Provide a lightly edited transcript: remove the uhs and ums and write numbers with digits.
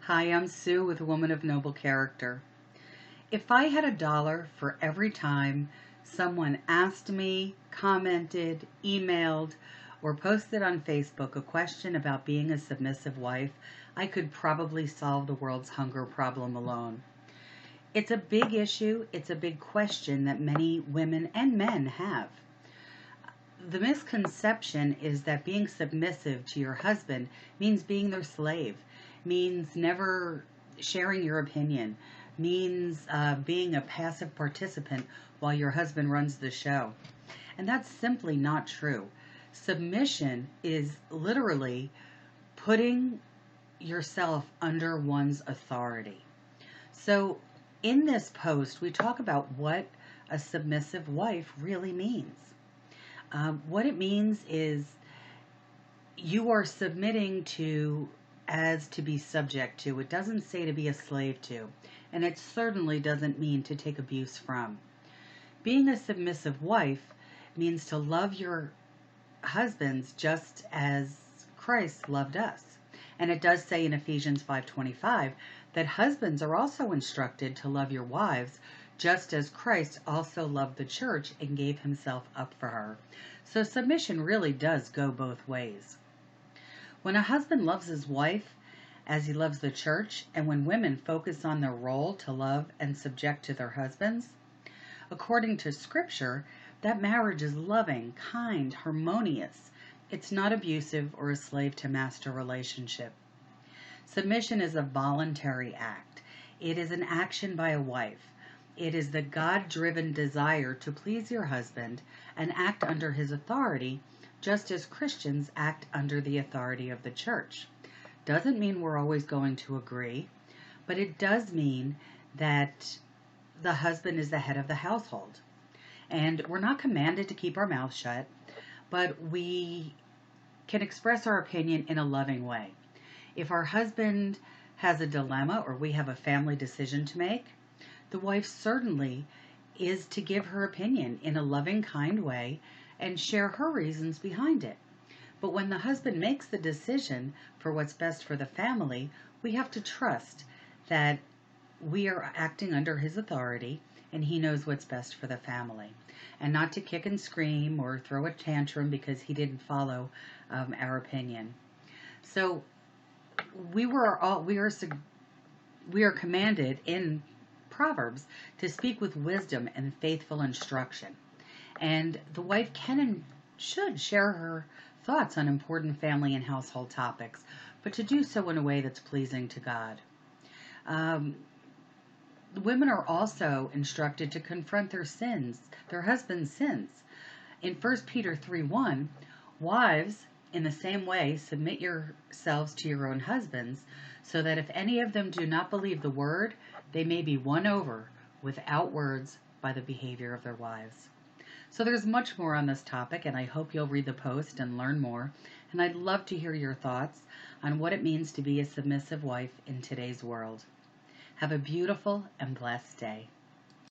Hi, I'm Sue with Woman of Noble Character. If I had $1 for every time someone asked me, commented, emailed, or posted on Facebook a question about being a submissive wife, I could probably solve the world's hunger problem alone. It's a big issue, it's a big question that many women and men have. The misconception is that being submissive to your husband means being their slave, means never sharing your opinion, means being a passive participant while your husband runs the show. And that's simply not true. Submission is literally putting yourself under one's authority. So, in this post, we talk about what a submissive wife really means. What it means is you are submitting to as to be subject to. It doesn't say to be a slave to, and it certainly doesn't mean to take abuse from. Being a submissive wife means to love your husbands just as Christ loved us. And it does say in Ephesians 5:25 that husbands are also instructed to love your wives just as Christ also loved the church and gave himself up for her. So submission really does go both ways. When a husband loves his wife as he loves the church, and when women focus on their role to love and subject to their husbands, according to Scripture, that marriage is loving, kind, harmonious. It's not abusive or a slave to master relationship. Submission is a voluntary act. It is an action by a wife. It is the God-driven desire to please your husband and act under his authority, just as Christians act under the authority of the church. Doesn't mean we're always going to agree, but it does mean that the husband is the head of the household. And we're not commanded to keep our mouth shut, but we can express our opinion in a loving way. If our husband has a dilemma or we have a family decision to make, the wife certainly is to give her opinion in a loving, kind way and share her reasons behind it. But when the husband makes the decision for what's best for the family, we have to trust that we are acting under his authority and he knows what's best for the family. And not to kick and scream or throw a tantrum because he didn't follow our opinion. So we are commanded in Proverbs to speak with wisdom and faithful instruction. And the wife can and should share her thoughts on important family and household topics, but to do so in a way that's pleasing to God. Women are also instructed to confront their sins, their husband's sins. In 1 Peter 3:1, wives, in the same way, submit yourselves to your own husbands, so that if any of them do not believe the word, they may be won over without words by the behavior of their wives. So there's much more on this topic, and I hope you'll read the post and learn more. And I'd love to hear your thoughts on what it means to be a submissive wife in today's world. Have a beautiful and blessed day.